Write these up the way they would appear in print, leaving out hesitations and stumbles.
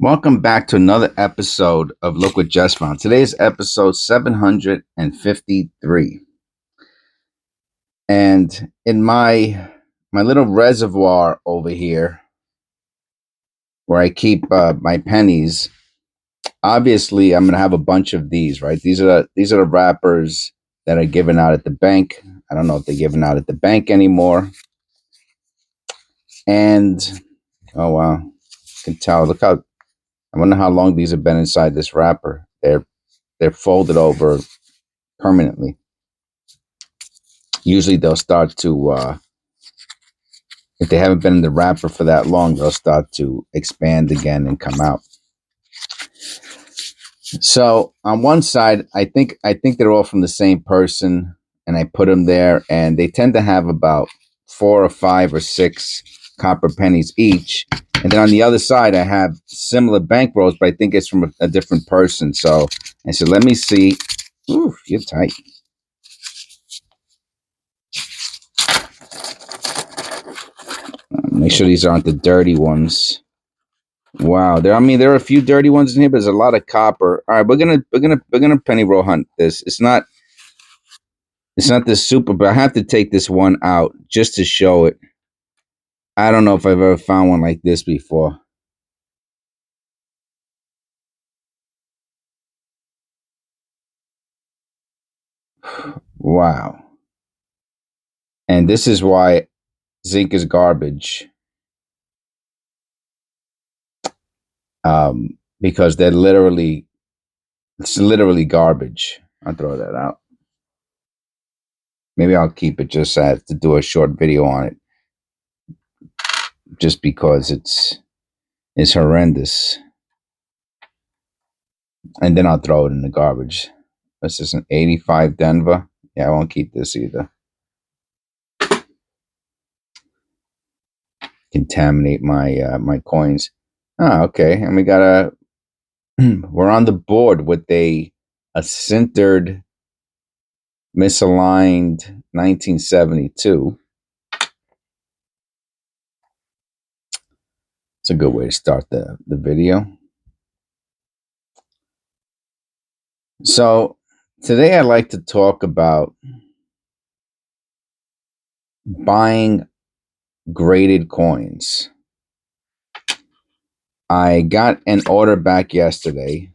Welcome back to another episode of Look What Just Found. Today's episode 753. And in my little reservoir over here where I keep my pennies, obviously I'm gonna have a bunch of these, right? These are the wrappers that are given out at the bank. I don't know if they're given out at the bank anymore. And oh wow, you can tell. Look how I wonder how long these have been inside this wrapper. They're folded over permanently. Usually they'll start to if they haven't been in the wrapper for that long, they'll start to expand again and come out. So on one side, I think they're all from the same person, and I put them there, and they tend to have about 4 or 5 or 6 copper pennies each. And then on the other side, I have similar bank rolls, but I think it's from a different person. So I said, let me see. Ooh, you're tight. Make sure these aren't the dirty ones. Wow, there are a few dirty ones in here, but there's a lot of copper. All right, we're gonna penny roll hunt this. It's not this super, but I have to take this one out just to show it. I don't know if I've ever found one like this before. Wow. And this is why zinc is garbage. Because it's literally garbage. I'll throw that out. Maybe I'll keep it just as to do a short video on it. Just because it's horrendous. And then I'll throw it in the garbage. This is an 85 Denver. Yeah, I won't keep this either. Contaminate my coins. Ah, okay. And we got we're on the board with a sintered, misaligned 1972. It's a good way to start the video. So today I'd like to talk about buying graded coins. I got an order back yesterday.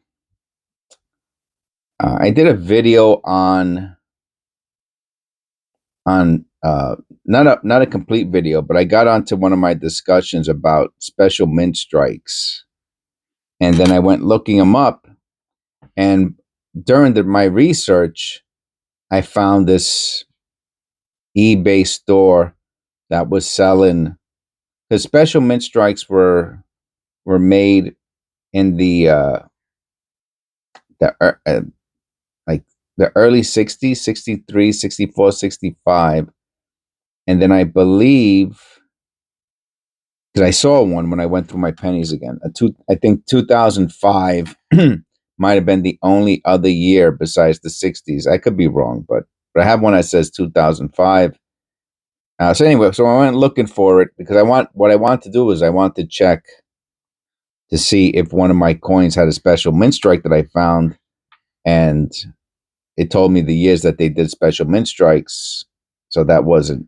I did a video on not a complete video, but I got onto one of my discussions about special mint strikes, and then I went looking them up. And during my research, I found this eBay store that was selling, because special mint strikes were made in the like the early 60s, 63, 64, 65. And then I believe, because I saw one when I went through my pennies again, I think 2005 might have been the only other year besides the 60s. I could be wrong, but I have one that says 2005. So anyway, so I went looking for it because what I want to do is I want to check to see if one of my coins had a special mint strike that I found, and it told me the years that they did special mint strikes. So that wasn't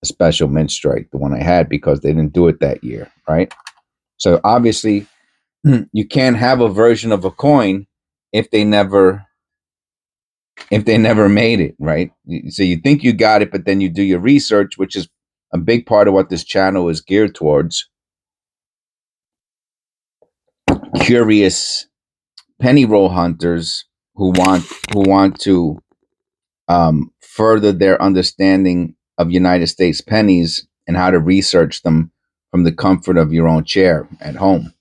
a special mint strike, the one I had, because they didn't do it that year, right? So obviously, you can't have a version of a coin if they never made it, right? So you think you got it, but then you do your research, which is a big part of what this channel is geared towards. Curious penny roll hunters who want to further their understanding of United States pennies and how to research them from the comfort of your own chair at home.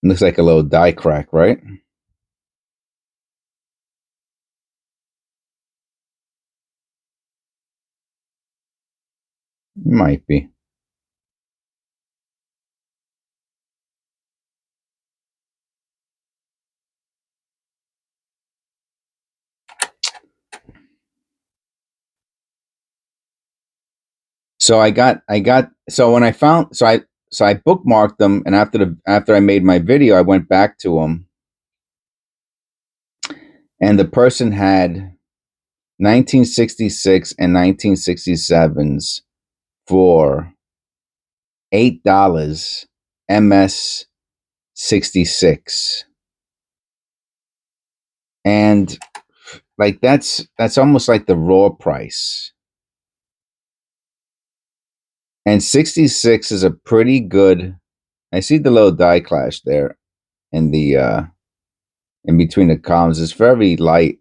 Looks like a little die crack, right? Might be. So so when I found, so I bookmarked them, and after I made my video, I went back to them, and the person had 1966 and 1967s for $8 MS 66. And like that's almost like the raw price. And 66 is a pretty good. I see the little die clash there in the in between the columns. It's very light.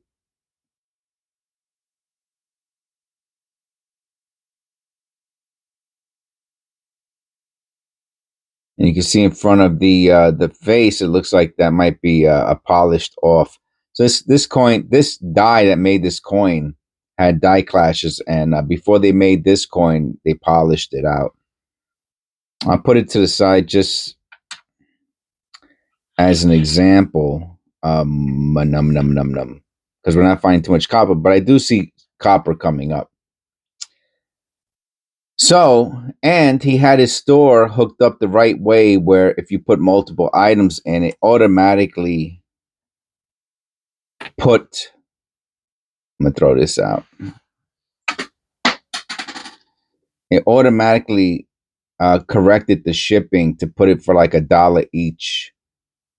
And you can see in front of the face, it looks like that might be a polished off. So this die that made this coin had die clashes, and before they made this coin, they polished it out. I'll put it to the side just as an example. Num num num num, because we're not finding too much copper, but I do see copper coming up. So, and he had his store hooked up the right way where if you put multiple items in, it automatically put, I'm gonna throw this out. It automatically corrected the shipping to put it for like $1 each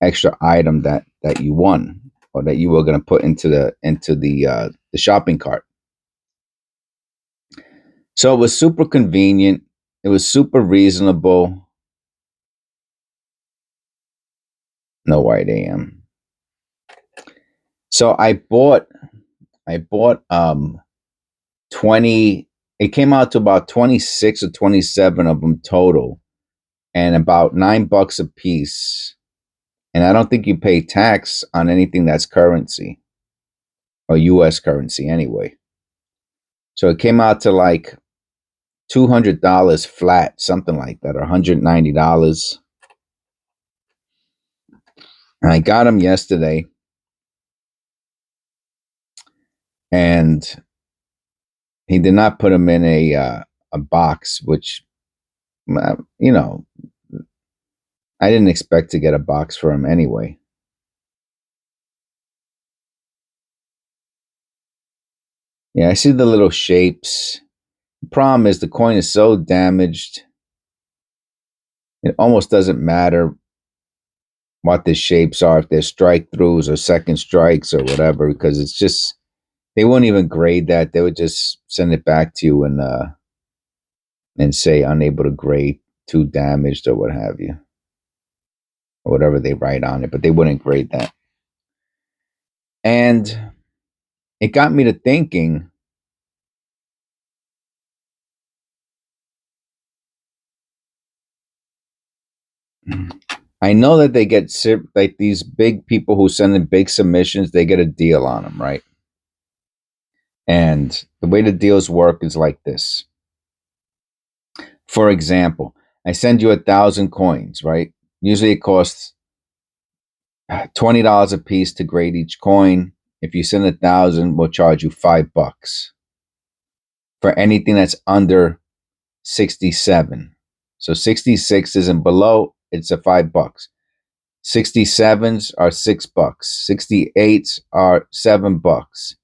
extra item that you won or that you were gonna put into the shopping cart. So it was super convenient. It was super reasonable. No white AM. So I bought 20, it came out to about 26 or 27 of them total, and about $9 a piece. And I don't think you pay tax on anything that's currency or US currency anyway. So it came out to like $200 flat, something like that, or $190. And I got them yesterday, and he did not put them in a box, which, you know, I didn't expect to get a box for him anyway. Yeah, I see the little shapes. The problem is the coin is so damaged. It almost doesn't matter what the shapes are, if they're strike throughs or second strikes or whatever, because it's just, they won't even grade that. They would just send it back to you and say unable to grade, too damaged or what have you, or whatever they write on it, but they wouldn't grade that. And it got me to thinking, I know that they get like these big people who send in big submissions, they get a deal on them, right? And the way the deals work is like this. For example, I send you 1,000 coins, right? Usually it costs $20 a piece to grade each coin. If you send 1,000, we'll charge you $5 for anything that's under 67. So 66 and below, it's a $5. 67s are $6. 68s are $7.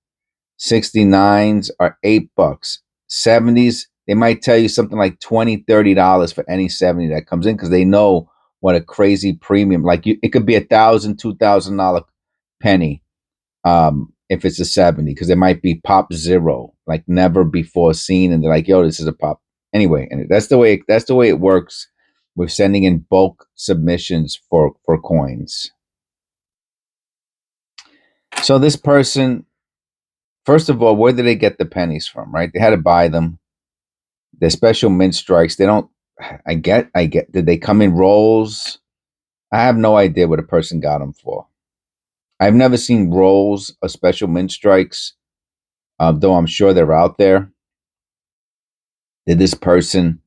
69s are $8. 70s, they might tell you something like $20, $30 for any 70 that comes in because they know what a crazy premium. Like it could be $1,000, $2,000 penny if it's a 70, because it might be pop zero, like never before seen, and they're like, yo, this is a pop. Anyway, and that's the way it works with sending in bulk submissions for coins. So this person, first of all, where did they get the pennies from, right? They had to buy them. They're special mint strikes. They don't, I get, did they come in rolls? I have no idea what a person got them for. I've never seen rolls of special mint strikes, though I'm sure they're out there. Did this person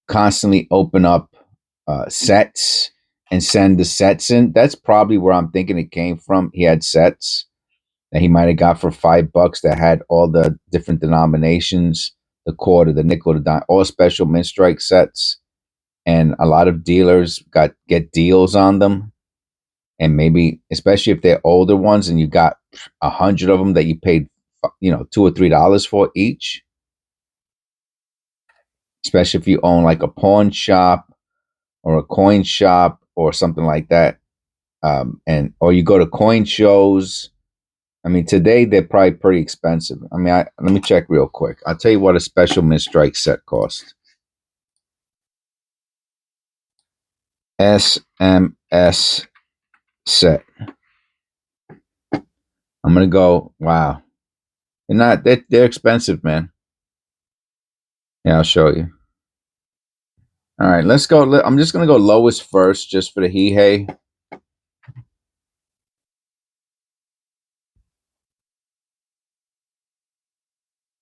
constantly open up sets and send the sets in? That's probably where I'm thinking it came from. He had sets. that he might have got for $5 that had all the different denominations, the quarter, the nickel, the dime, all special mint strike sets. And a lot of dealers get deals on them. And maybe, especially if they're older ones and you got 100 of them that you paid, $2 or $3 for each, especially if you own like a pawn shop or a coin shop or something like that. Or you go to coin shows. I mean, today they're probably pretty expensive. I mean, let me check real quick. I'll tell you what a special mint strike set costs. SMS set. I'm gonna go. Wow, they're expensive, man. Yeah, I'll show you. All right, let's go. I'm just gonna go lowest first, just for the hee hey.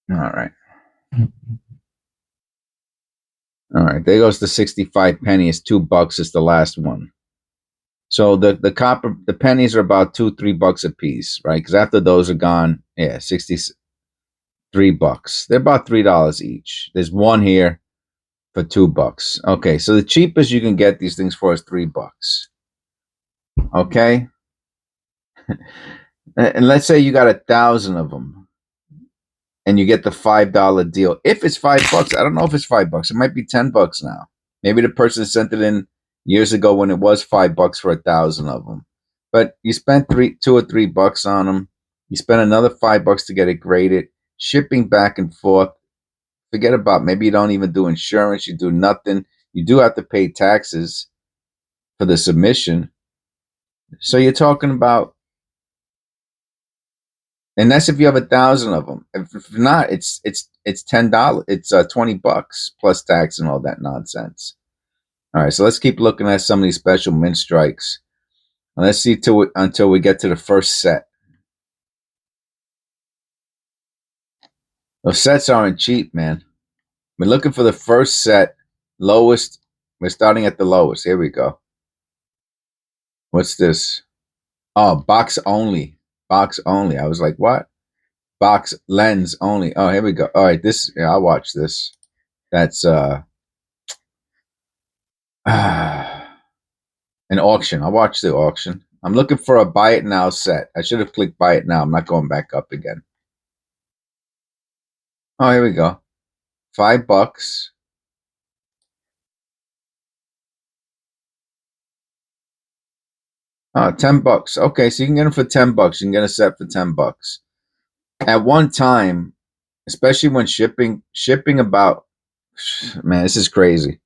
All right. All right, there goes the 65 pennies. $2 is the last one. So the pennies are about $2-3 a piece, right? Because after those are gone, yeah, $63. They're about $3 each. There's one here for $2. Okay, so the cheapest you can get these things for is $3. Okay, and let's say you got 1,000 of them, and you get the $5 deal. If it's $5, I don't know if it's $5. It might be $10 now. Maybe the person sent it in years ago when it was $5 for 1,000 of them. But you spent $2 or $3 on them. You spent another $5 to get it graded, shipping back and forth. Forget about, maybe you don't even do insurance. You do nothing. You do have to pay taxes for the submission. So you're talking about, and that's if you have 1,000 of them. If not, it's $10. It's $20 plus tax and all that nonsense. All right, so let's keep looking at some of these special mint strikes. And let's see until we get to the first set. Those sets aren't cheap, man. We're looking for the first set, lowest. We're starting at the lowest. Here we go. What's this? Oh, box only. Box only. I was like, what? Box lens only. Oh, here we go. All right, I'll watch this. That's an auction. I'll watch the auction. I'm looking for a buy it now set. I should have clicked buy it now. I'm not going back up again. Oh, here we go. $5. $10. Okay, so you can get them for $10. You can get a set for $10. At one time, especially when shipping about, man, this is crazy.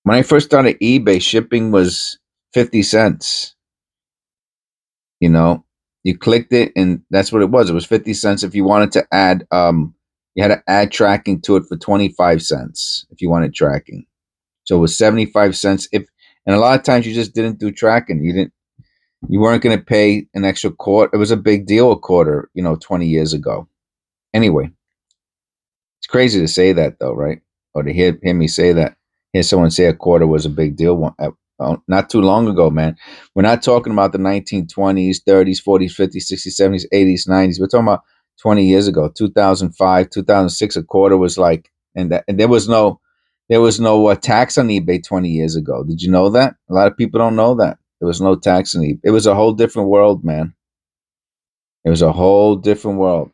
When I first started eBay, shipping was 50 cents. You know, you clicked it and that's what it was. It was 50 cents. If you wanted to add, you had to add tracking to it for 25 cents if you wanted tracking. So it was 75 cents. And a lot of times you just didn't do tracking. You weren't going to pay an extra quarter. It was a big deal, a quarter, 20 years ago. Anyway, it's crazy to say that though, right? Or to hear me say that. Hear someone say a quarter was a big deal not too long ago, man. We're not talking about the 1920s, 30s, 40s, 50s, 60s, 70s, 80s, 90s. We're talking about 20 years ago, 2005, 2006. A quarter was like, and there was no tax on eBay 20 years ago. Did you know that? A lot of people don't know that. There was no tax on eBay. It was a whole different world, man. It was a whole different world.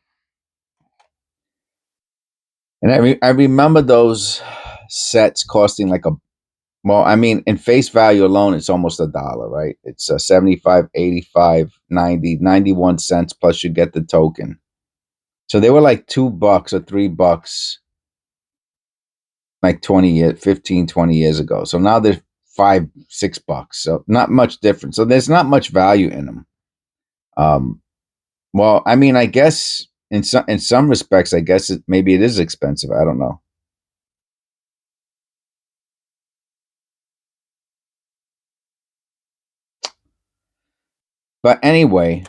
And I remember those sets costing like well, I mean, in face value alone, it's almost $1, right? It's 75, 85, 90, 91 cents plus you get the token. So they were like $2 or $3 like 15, 20 years ago. So now they're $5, $6. So not much difference. So there's not much value in them. Well, I mean, I guess in some respects, I guess maybe it is expensive. I don't know. But anyway,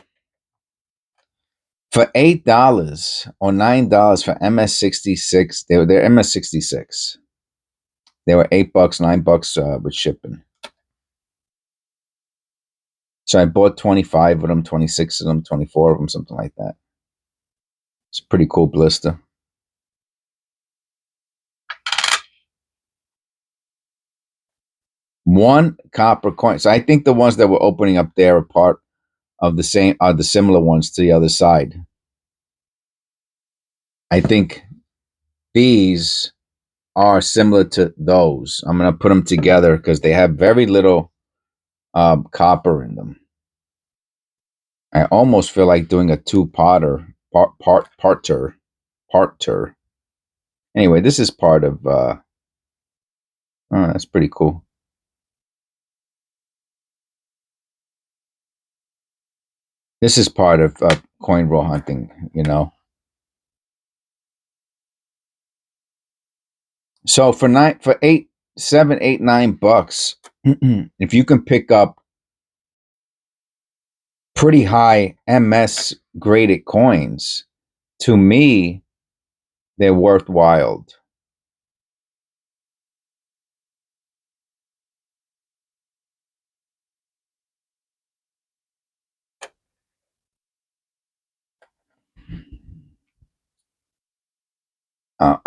for $8 or $9 for MS-66, they're MS-66. They were $8, $9 with shipping. So I bought 25 of them, 26 of them, 24 of them, something like that. It's a pretty cool blister. One copper coin. So I think the ones that were opening up there are part of the same, are the similar ones to the other side. I think these are similar to those. I'm going to put them together because they have very little copper in them. I almost feel like doing a two-parter, parter. Anyway, this is part of. Oh, that's pretty cool. This is part of coin roll hunting, you know. So for $8, $7, $8, $9, if you can pick up pretty high MS graded coins, to me, they're worthwhile.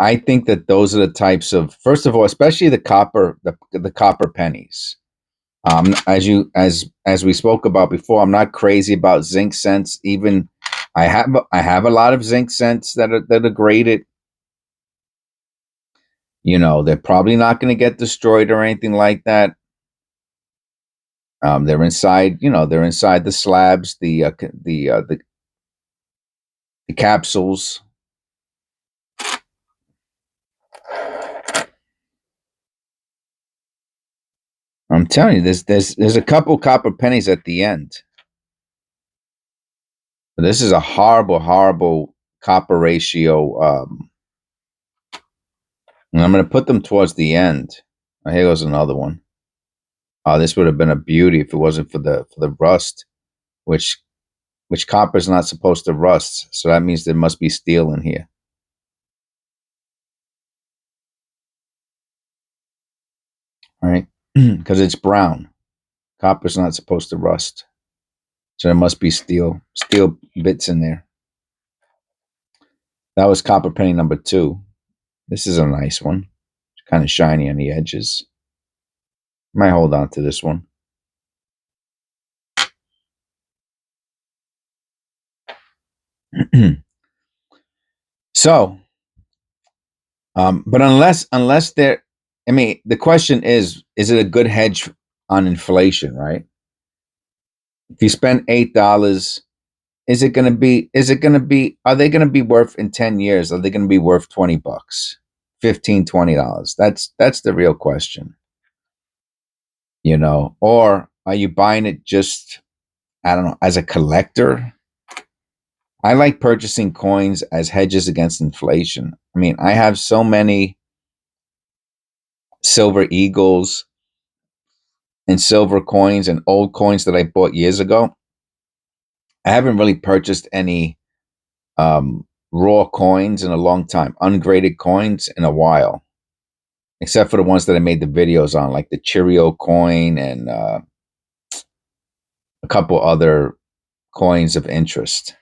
I think that those are the types of, first of all, especially the copper pennies. As we spoke about before, I'm not crazy about zinc cents. Even I have a lot of zinc cents that are graded. You know, they're probably not going to get destroyed or anything like that. They're inside. You know, they're inside the slabs, the capsules. I'm telling you, there's a couple copper pennies at the end. But this is a horrible copper ratio. And I'm going to put them towards the end. Oh, here goes another one. Oh, this would have been a beauty if it wasn't for the rust, which copper is not supposed to rust. So that means there must be steel in here. All right, because it's brown. Copper's not supposed to rust. So there must be steel bits in there. That was copper penny number 2. This is a nice one. It's kind of shiny on the edges. Might hold on to this one. So, but unless there, I mean, the question is it a good hedge on inflation, right? If you spend $8, is it going to be? Is it going to be? Are they going to be worth in 10 years? Are they going to be worth $20, $15, $20? That's the real question. You know, or are you buying it just, I don't know, as a collector? I like purchasing coins as hedges against inflation. I mean, I have so many silver eagles and silver coins and old coins that I bought years ago. I haven't really purchased any raw coins in a long time, ungraded coins in a while, except for the ones that I made the videos on, like the Cheerio coin and a couple other coins of interest.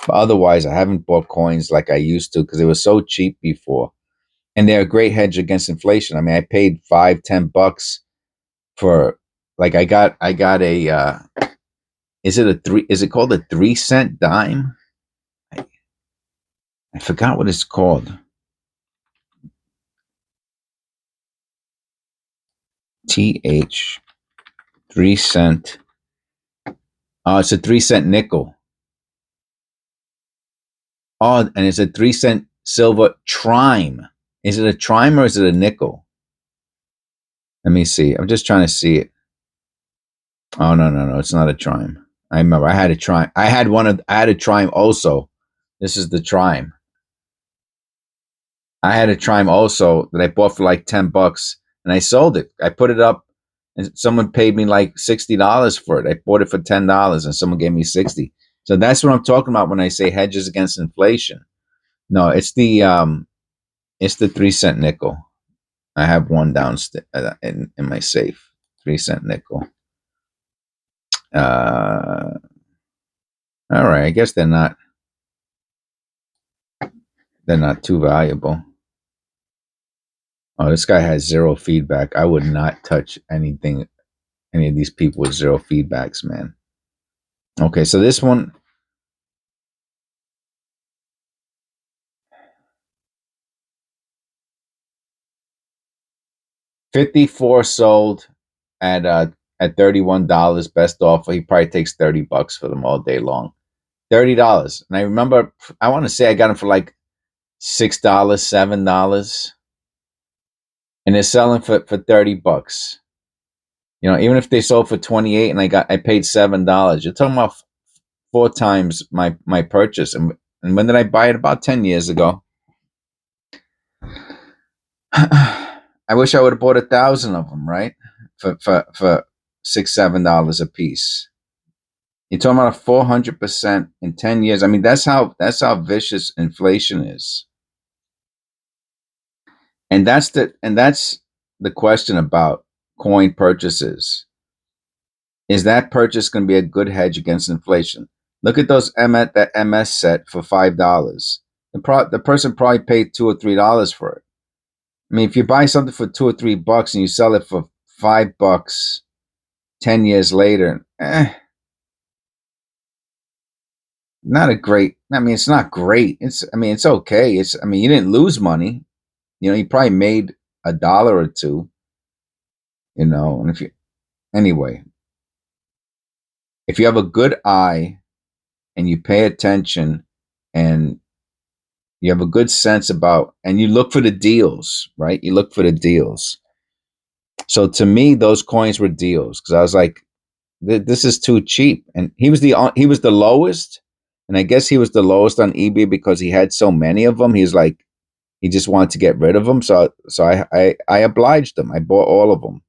But otherwise, I haven't bought coins like I used to because they were so cheap before, and they're a great hedge against inflation. I mean, I paid $5, $10 for, like, I got a. Is it a three? Is it called a 3-cent dime? I forgot what it's called. TH 3 cent. Oh, it's a 3-cent nickel. Oh, and it's a 3-cent silver trime. Is it a trime or is it a nickel? Let me see. I'm just trying to see it. Oh, no, it's not a trime. I remember I had a trime. I had a trime also. This is the trime. I had a trime also that I bought for like $10 and I sold it. I put it up and someone paid me like $60 for it. I bought it for $10 and someone gave me 60. So that's what I'm talking about when I say hedges against inflation. No, it's the 3-cent nickel. I have one downstairs in my safe. 3-cent nickel. All right. I guess they're not. they're not too valuable. Oh, this guy has zero feedback. I would not touch anything, any of these people with zero feedbacks, man. Okay, so this one, 54 sold at $31, best offer. He probably takes $30 for them all day long. $30. And I remember, I want to say I got them for like $6, $7, and they're selling for $30. You know, even if they sold for 28 and I paid $7, you're talking about 4 times my purchase. And when did I buy it? About 10 years ago. I wish I would have bought 1,000 of them, right? For $6, $7 a piece. You're talking about 400% in 10 years. I mean, that's how vicious inflation is. And that's the question about coin purchases. Is that purchase going to be a good hedge against inflation? Look at that MS set for $5. The person probably paid $2 or $3 for it. I mean, if you buy something for $2 or $3 and you sell it for $5 10 years later, not a great. I mean, it's not great. It's okay. You didn't lose money. You know, you probably made $1 or $2. You know, and anyway, if you have a good eye and you pay attention and you have a good sense about, and you look for the deals, right? You look for the deals. So to me, those coins were deals because I was like, this is too cheap. And he was the lowest, and I guess he was the lowest on eBay because he had so many of them. He's like, he just wanted to get rid of them. So I obliged him. I bought all of them.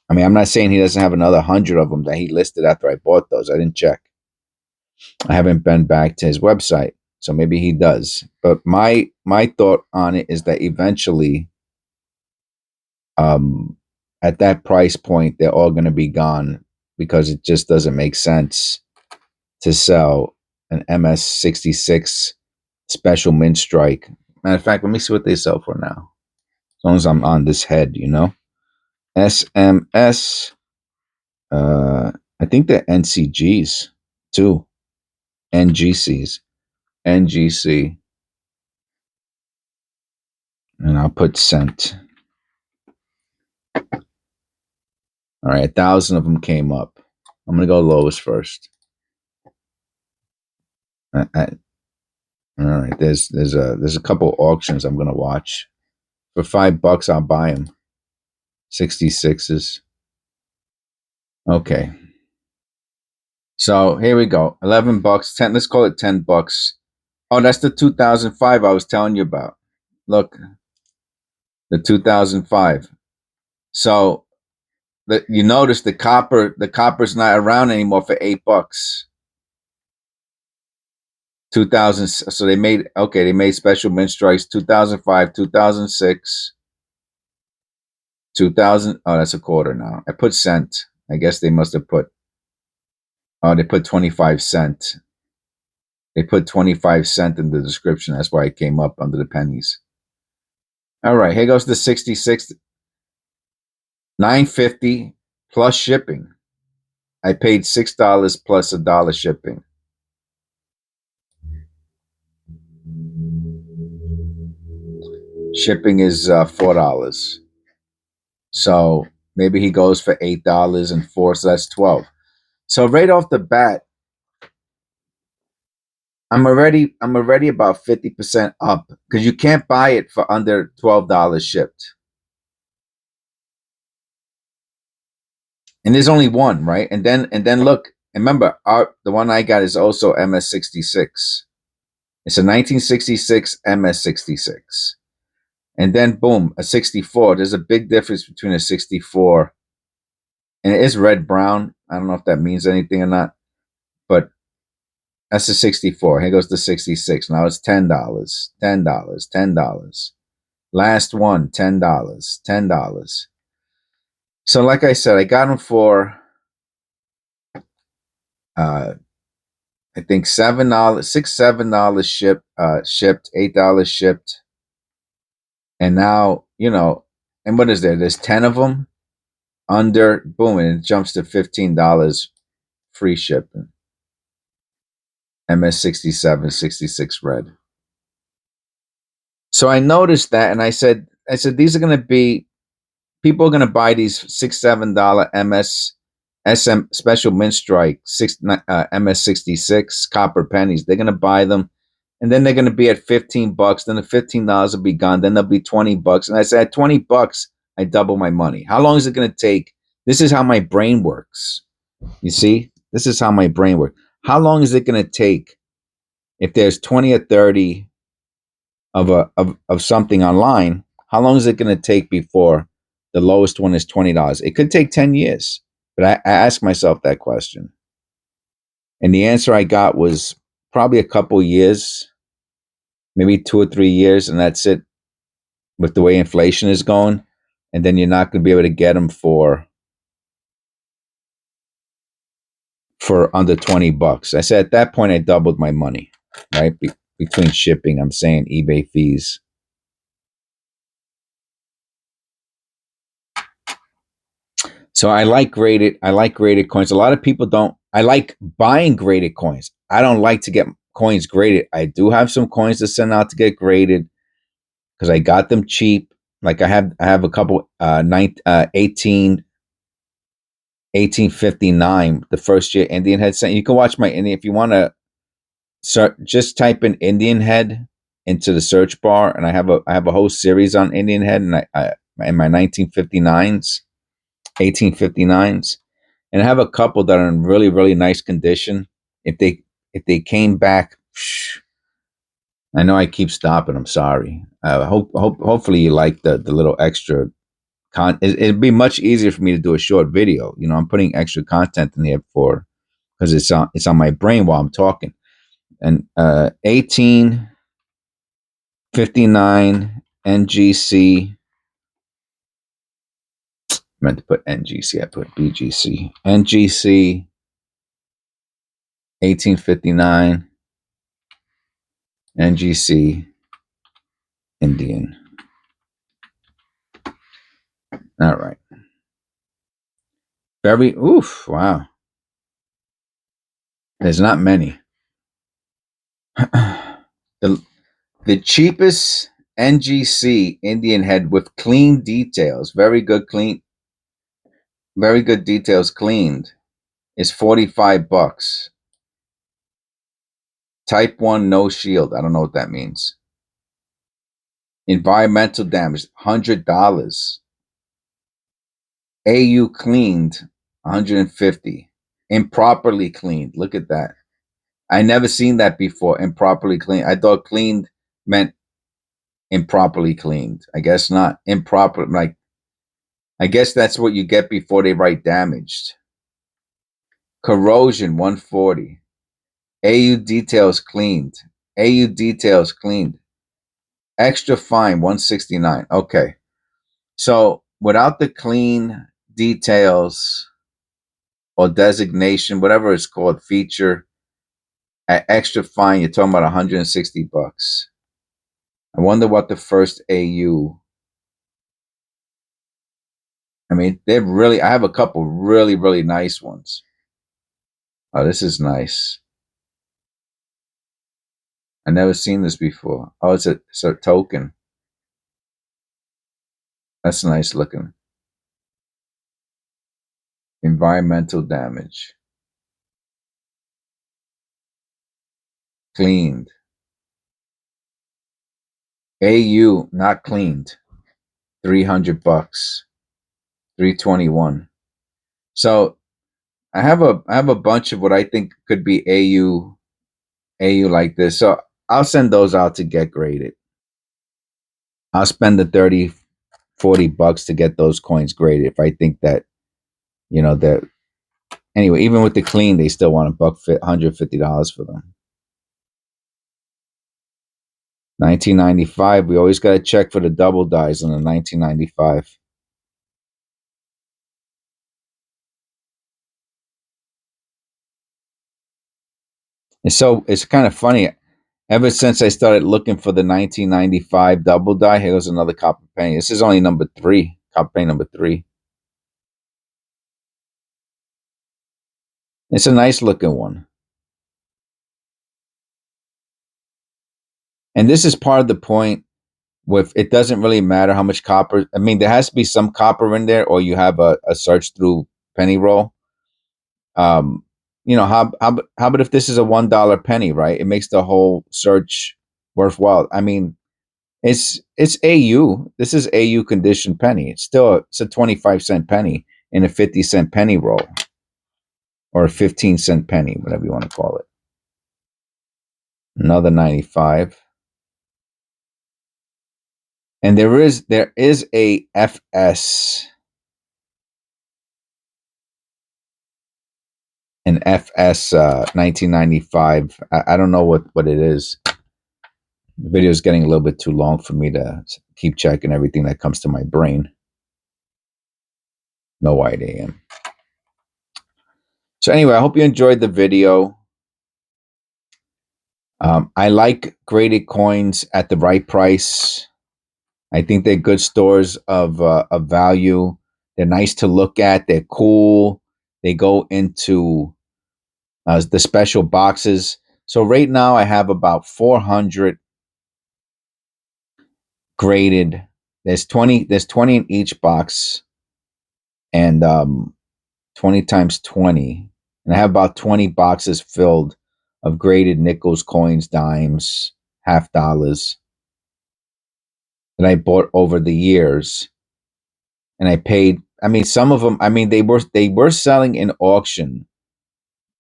I mean, I'm not saying he doesn't have another 100 of them that he listed after I bought those. I didn't check. I haven't been back to his website, so maybe he does. But my thought on it is that eventually, at that price point, they're all going to be gone because it just doesn't make sense to sell an MS-66 special mint strike. Matter of fact, let me see what they sell for now. As long as I'm on this head, you know, SMS. I think they're NCGs too. NGCs. NGC. And I'll put cent. All right, 1,000 of them came up. I'm gonna go lowest first. All right, there's a couple auctions I'm gonna watch. For $5, I'll buy them. 66s. Okay. So here we go. $11, 10. Let's call it $10. Oh, that's the 2005 I was telling you about. Look, the 2005. So you notice the copper's not around anymore for $8. 2000. So they made special mint strikes 2005, 2006, 2000. Oh, that's a quarter now. I put cent. I guess they must have put. Oh, they put 25 cent. They put 25 cent in the description. That's why it came up under the pennies. All right, here goes the 66. $9.50 plus shipping. I paid $6 plus $1 shipping. Shipping is $4. So maybe he goes for $8 and $4, so that's 12. So right off the bat, I'm already about 50% up because you can't buy it for under $12 shipped. And there's only one, right? And then look, remember, the one I got is also MS-66. It's a 1966 MS-66. And then boom, a 64. There's a big difference between a 64 and it is red brown. I don't know if that means anything or not, but that's a 64. Here goes the 66. Now it's $10, $10, $10. Last one, $10, $10. So like I said, I got them for I think $7, $6, $7 shipped, $8 shipped, and now and what is there? There's 10 of them under, boom, and it jumps to $15 free shipping. MS 67, 66 red. So I noticed that, and I said, these are going to be people are going to buy these $6, $7 MS SM special mint strike MS 66 copper pennies. They're going to buy them, and then they're going to be at $15. Then the $15 will be gone. Then they'll be $20. And I said, at $20, I double my money. How long is it going to take? This is how my brain works. You see, this is how my brain works. How long is it going to take if there's 20 or 30 of something online? How long is it going to take before the lowest one is $20? It could take 10 years. But I asked myself that question. And the answer I got was probably a couple years, maybe 2 or 3 years, and that's it with the way inflation is going. And then you're not going to be able to get them for under $20. I said at that point I doubled my money, right? Between shipping, I'm saying eBay fees. So I like graded coins. A lot of people don't. I like buying graded coins. I don't like to get coins graded. I do have some coins to send out to get graded because I got them cheap. Like I have a couple 1859, the first year Indian head sent. You can watch my Indian if you want to. Just type in Indian head into the search bar, and I have a whole series on Indian head, and I in my 1959s, 1859s, and I have a couple that are in really really nice condition. If they came back, I know I keep stopping. I'm sorry. Hopefully you like the little extra it'd be much easier for me to do a short video. I'm putting extra content in here because it's on my brain while I'm talking. And 1859 NGC. I meant to put NGC. I put BGC. NGC 1859 NGC Indian. All right. Wow. There's not many. The cheapest NGC Indian head with clean details, very good details cleaned, is $45. Type 1 no shield. I don't know what that means. Environmental damage, $100. AU cleaned, $150. Improperly cleaned. Look at that. I never seen that before. Improperly cleaned. I thought cleaned meant improperly cleaned. I guess not. Improper, like, I guess that's what you get before they write damaged. Corrosion, $140. AU details cleaned. AU details cleaned. Extra fine, $169. Okay. So without the clean details or designation, whatever it's called, feature, at extra fine, you're talking about $160. I wonder what the first AU. I mean, I have a couple really, really nice ones. Oh, this is nice. I never seen this before. Oh, it's a token. That's nice looking. Environmental damage. Cleaned. AU not cleaned. $300. 321. So I have a bunch of what I think could be AU like this. So I'll send those out to get graded. I'll spend the $30-$40 to get those coins graded if I think that that. Anyway, even with the clean, they still want $150 for them. 1995. We always got to check for the double dies on the 1995. And so it's kind of funny. Ever since I started looking for the 1995 double die, here goes another copper penny. This is only number 3, copper penny number 3. It's a nice looking one. And this is part of the point with it doesn't really matter how much copper. I mean, there has to be some copper in there, or you have a search through penny roll. Um, how about if this is a $1 penny, right? It makes the whole search worthwhile. I mean, it's AU. This is AU conditioned penny. It's a 25-cent penny in a 50-cent penny roll, or a 15-cent penny, whatever you want to call it. Another 95. And there is a FS, an FS 1995. I don't know what it is. The video is getting a little bit too long for me to keep checking everything that comes to my brain. No idea. So anyway, I hope you enjoyed the video. I like graded coins at the right price. I think they're good stores of value. They're nice to look at. They're cool. They go into the special boxes. So right now I have about 400 graded. There's 20 in each box, and 20 times 20. And I have about 20 boxes filled of graded nickels, coins, dimes, half dollars that I bought over the years. And I paid, I mean, some of them, I mean, they were selling in auction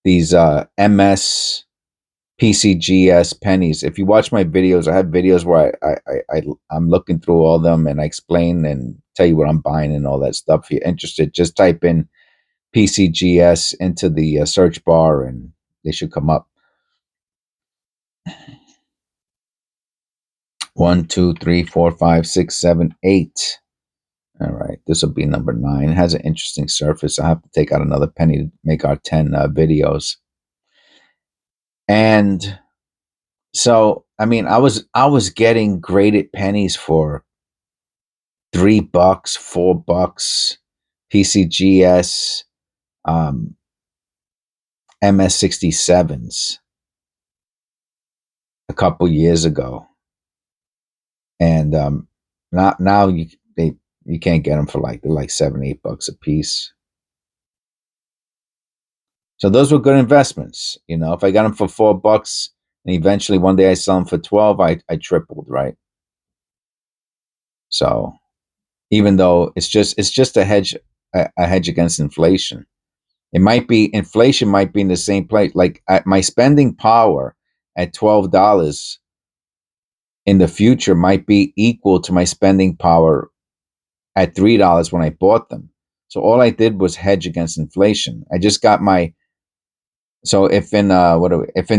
these MS PCGS pennies. If you watch my videos, I have videos where I'm looking through all of them, and I explain and tell you what I'm buying and all that stuff. If you're interested, just type in PCGS into the search bar, and they should come up. 1, 2, 3, 4, 5, 6, 7, 8. All right, this will be number 9. It has an interesting surface. I have to take out another penny to make our 10 videos. And so, I mean, I was getting graded pennies for $3, $4, PCGS, MS67s a couple years ago, and now you can't get them for they're like $7, $8 a piece. So those were good investments. You know, if I got them for $4 and eventually one day I sell them for 12, I tripled, right? So even though it's just a hedge against inflation. Inflation might be in the same place. Like my spending power at $12 in the future might be equal to my spending power at $3 when I bought them. So all I did was hedge against inflation. I just got my, so if in if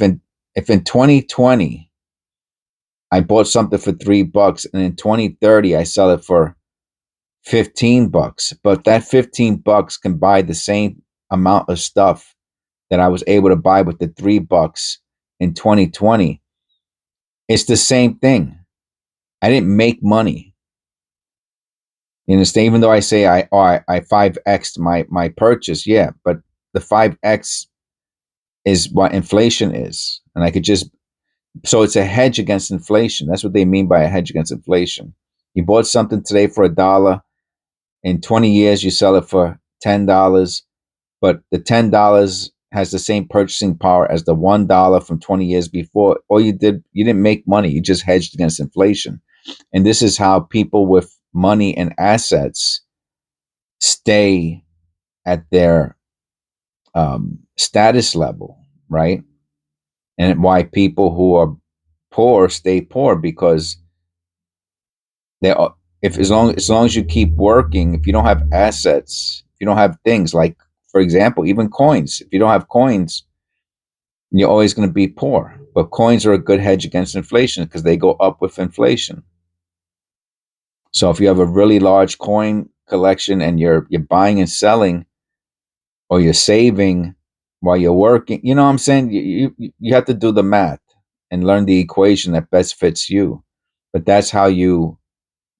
in 2020 I bought something for $3, and in 2030 I sell it for $15, but that $15 can buy the same amount of stuff that I was able to buy with the $3 in 2020. It's the same thing. I didn't make money. You understand? Even though I say I 5x'd my purchase, yeah, but the 5x is what inflation is, and I could just, so it's a hedge against inflation. That's what they mean by a hedge against inflation. You bought something today for $1. In 20 years, you sell it for $10, but the $10 has the same purchasing power as the $1 from 20 years before. All you didn't make money. You just hedged against inflation. And this is how people with money and assets stay at their status level, right? And why people who are poor stay poor, because they are, if as long as you keep working, if you don't have assets, if you don't have things like, for example, even coins, if you don't have coins, you're always going to be poor. But coins are a good hedge against inflation because they go up with inflation. So if you have a really large coin collection and you're buying and selling, or you're saving while you're working. You know what I'm saying? You have to do the math and learn the equation that best fits you. But that's how you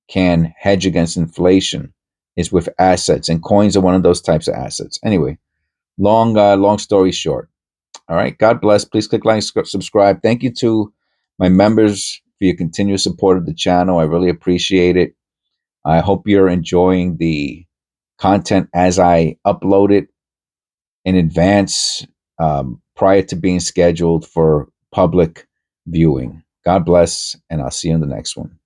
can hedge against inflation, is with assets, and coins are one of those types of assets. Anyway, long story short. All right. God bless. Please click like, subscribe. Thank you to my members for your continuous support of the channel. I really appreciate it. I hope you're enjoying the content as I upload it in advance, prior to being scheduled for public viewing. God bless, and I'll see you in the next one.